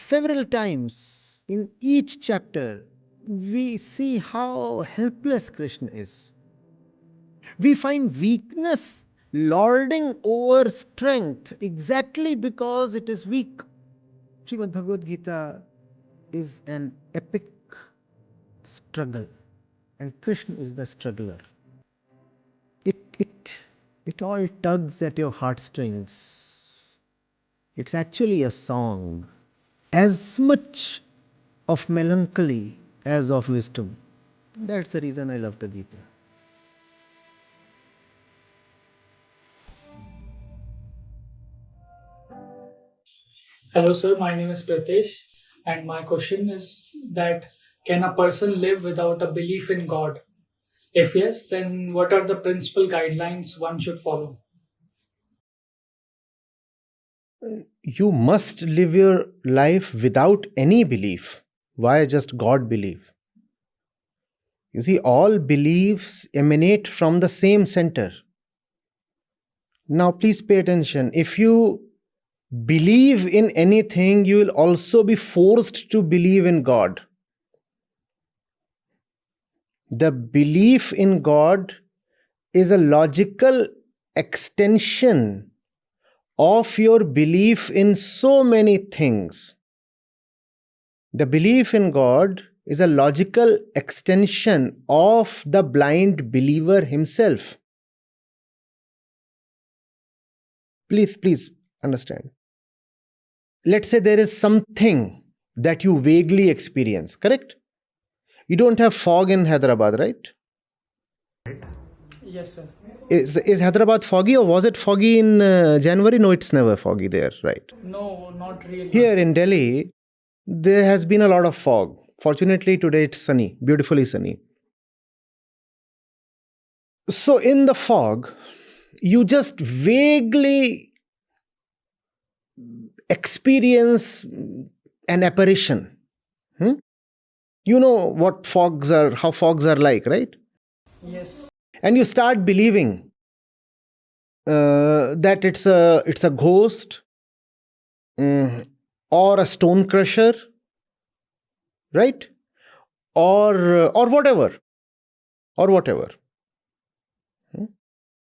Several times in each chapter, we see how helpless Krishna is. We find weakness lording over strength exactly because it is weak. Srimad Bhagavad Gita is an epic struggle, and Krishna is the struggler. It, it, it all tugs at your heartstrings. It's actually a song, as much of melancholy as of wisdom. That's the reason I love the Gita. Hello, sir. My name is Pritesh, and my question is that can a person live without a belief in God? If yes, then what are the principal guidelines one should follow? You must live your life without any belief. Why just God belief? You see, all beliefs emanate from the same center. Now, please pay attention. If you believe in anything, you will also be forced to believe in God. The belief in God is a logical extension of your belief in so many things. The belief in God is a logical extension of the blind believer himself. Please understand. Let's say there is something that you vaguely experience, correct? You don't have fog in Hyderabad, right? Yes, sir. Is Hyderabad foggy, or was it foggy in January? No, it's never foggy there, right? No, not really. Here in Delhi, there has been a lot of fog. Fortunately, today it's sunny, beautifully sunny. So, in the fog, you just vaguely experience an apparition. You know what fogs are, how fogs are like, right? Yes. And you start believing that it's a ghost, or a stone crusher, right? Or whatever, or whatever.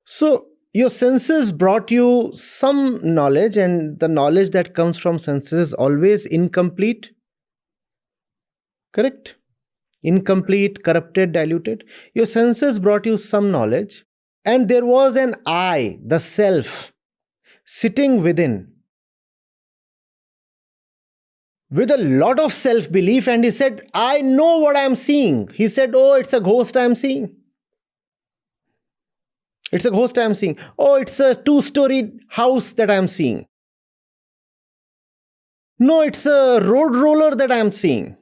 So your senses brought you some knowledge, and the knowledge that comes from senses is always incomplete. Correct? Incomplete, corrupted, diluted. Your senses brought you some knowledge, and there was an I, the self, sitting within with a lot of self belief, and he said, I know what I am seeing. He said, oh, it's a ghost I am seeing. It's a ghost I am seeing. Oh, it's a two-storied house that I am seeing. No, it's a road roller that I am seeing.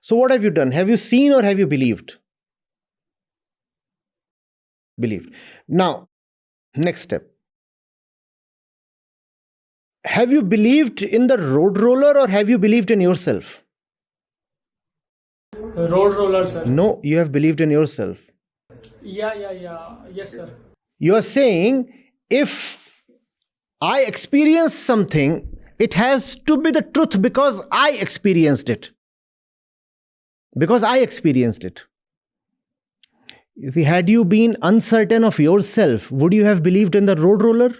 So what have you done? Have you seen or have you believed? Believed. Now, next step. Have you believed in the road roller, or have you believed in yourself? Road roller, sir. No, you have believed in yourself. Yeah. Yes, sir. You are saying, if I experience something, it has to be the truth because I experienced it. Because I experienced it. You see, had you been uncertain of yourself, would you have believed in the road roller?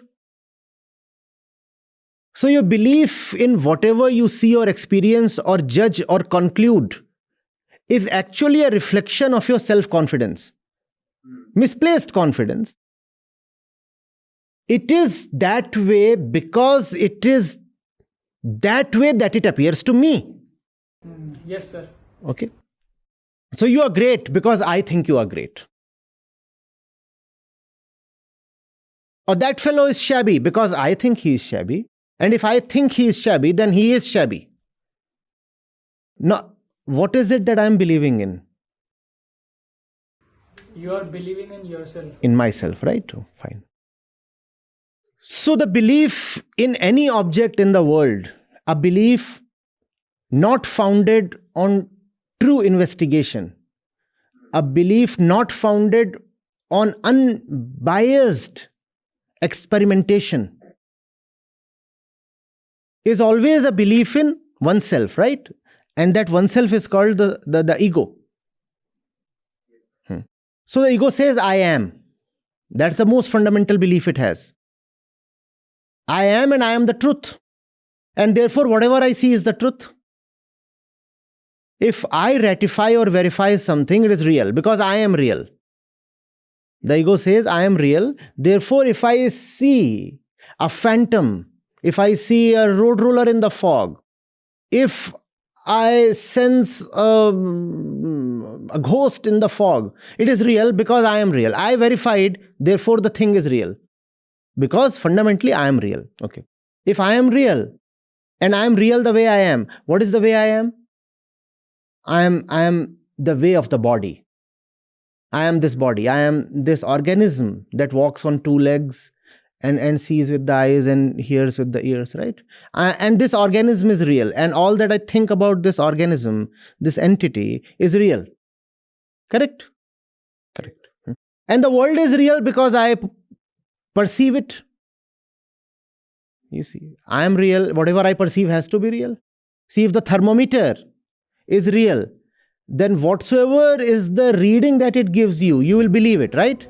So your belief in whatever you see or experience or judge or conclude is actually a reflection of your self-confidence. Misplaced confidence. It is that way because it is that way that it appears to me. Yes, sir. Okay. So you are great because I think you are great. Or that fellow is shabby because I think he is shabby. And if I think he is shabby, then he is shabby. Now, what is it that I am believing in? You are believing in yourself. In myself, right? Oh, fine. So the belief in any object in the world, a belief not founded on true investigation, a belief not founded on unbiased experimentation, is always a belief in oneself, right? And that oneself is called the ego. So the ego says, I am. That's the most fundamental belief it has. I am, and I am the truth. And therefore, whatever I see is the truth. If I ratify or verify something, it is real because I am real. The ego says, I am real. Therefore, if I see a phantom, if I see a road roller in the fog, if I sense a ghost in the fog, it is real because I am real. I verified, therefore the thing is real. Because fundamentally I am real. Okay. If I am real, and I am real the way I am, what is the way I am? I am the way of the body. I am this body. I am this organism that walks on two legs and sees with the eyes and hears with the ears, right? And this organism is real. And all that I think about this organism, this entity, is real. Correct? Correct. And the world is real because I perceive it. You see, I am real. Whatever I perceive has to be real. See, if the thermometer is real, then whatsoever is the reading that it gives you, you will believe it, right?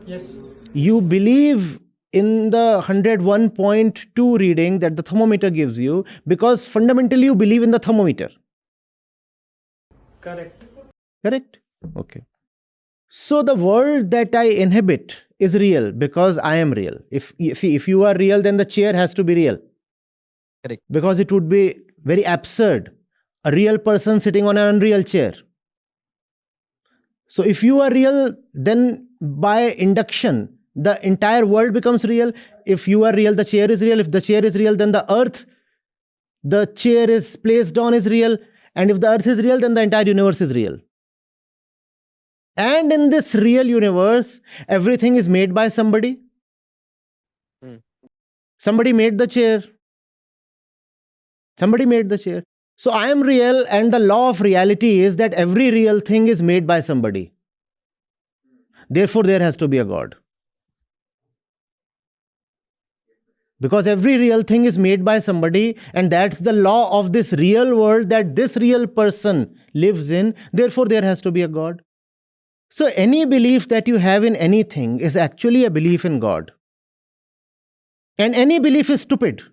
Yes. You believe in the 101.2 reading that the thermometer gives you because fundamentally you believe in the thermometer. Correct. Correct? Okay. So the world that I inhabit is real because I am real. If you are real, then the chair has to be real. Correct. Because it would be very absurd. A real person sitting on an unreal chair. So if you are real, then by induction, the entire world becomes real. If you are real, the chair is real. If the chair is real, then the earth the chair is placed on is real. And if the earth is real, then the entire universe is real. And in this real universe, everything is made by somebody. Somebody made the chair. Somebody made the chair. So I am real, and the law of reality is that every real thing is made by somebody. Therefore, there has to be a God. Because every real thing is made by somebody, and that's the law of this real world that this real person lives in. Therefore, there has to be a God. So any belief that you have in anything is actually a belief in God. And any belief is stupid.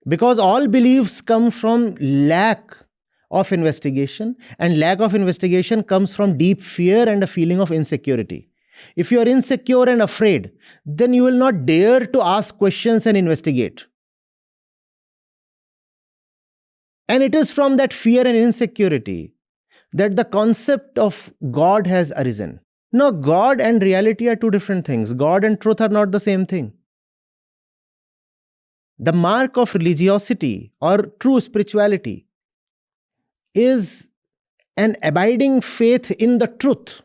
Because all beliefs come from lack of investigation, and lack of investigation comes from deep fear and a feeling of insecurity. If you are insecure and afraid, then you will not dare to ask questions and investigate. And it is from that fear and insecurity that the concept of God has arisen. Now, God and reality are two different things. God and truth are not the same thing. The mark of religiosity or true spirituality is an abiding faith in the truth.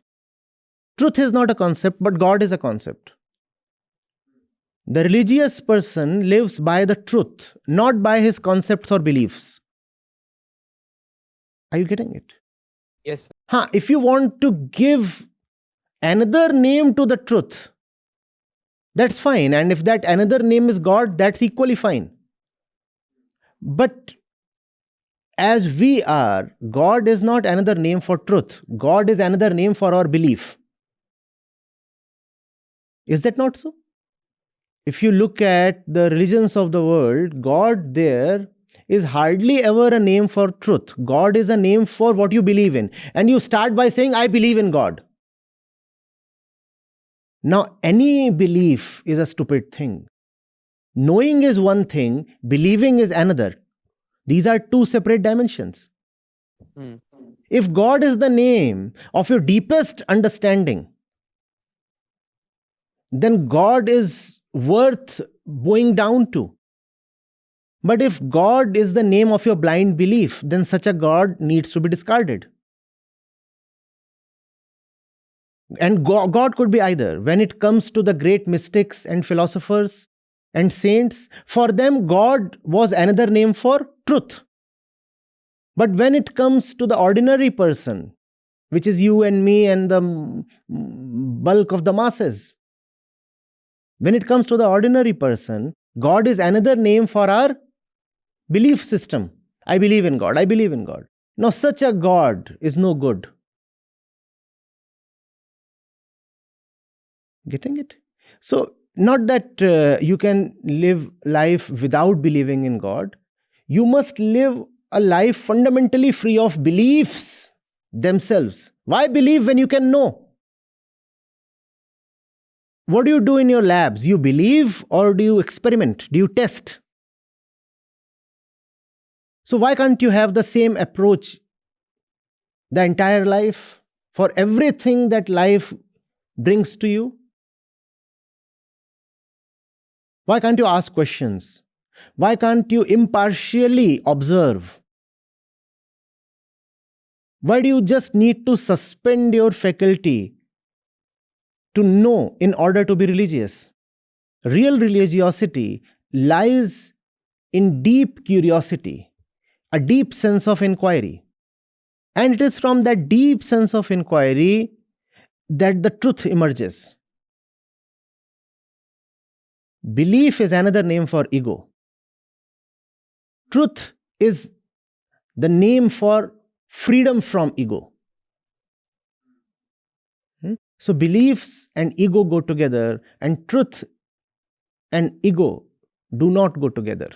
Truth is not a concept, but God is a concept. The religious person lives by the truth, not by his concepts or beliefs. Are you getting it? Yes. If you want to give another name to the truth, that's fine. And if that another name is God, that's equally fine. But as we are, God is not another name for truth. God is another name for our belief. Is that not so? If you look at the religions of the world, God there is hardly ever a name for truth. God is a name for what you believe in. And you start by saying, I believe in God. Now, any belief is a stupid thing. Knowing is one thing, believing is another. These are two separate dimensions. If God is the name of your deepest understanding, then God is worth bowing down to. But if God is the name of your blind belief, then such a God needs to be discarded. And God could be either. When it comes to the great mystics and philosophers and saints, for them, God was another name for truth. But when it comes to the ordinary person, which is you and me and the bulk of the masses, when it comes to the ordinary person, God is another name for our belief system. I believe in God. I believe in God. Now, such a God is no good. Getting it? So, not that you can live life without believing in God. You must live a life fundamentally free of beliefs themselves. Why believe when you can know? What do you do in your labs? You believe or do you experiment? Do you test? So, why can't you have the same approach the entire life for everything that life brings to you? Why can't you ask questions? Why can't you impartially observe? Why do you just need to suspend your faculty to know in order to be religious? Real religiosity lies in deep curiosity, a deep sense of inquiry. And it is from that deep sense of inquiry that the truth emerges. Belief is another name for ego. Truth is the name for freedom from ego. So beliefs and ego go together, and truth and ego do not go together.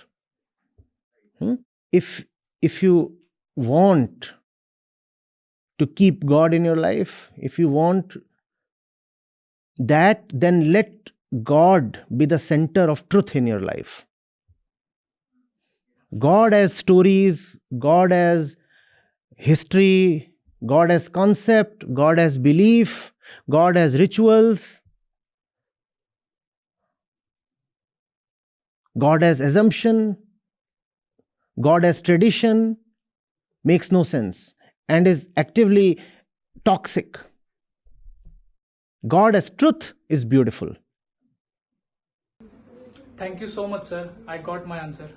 If you want to keep God in your life, if you want that, then let God be the center of truth in your life. God as stories, God as history, God as concept, God as belief, God as rituals, God as assumption, God as tradition makes no sense and is actively toxic. God as truth is beautiful. Thank you so much, sir. I got my answer.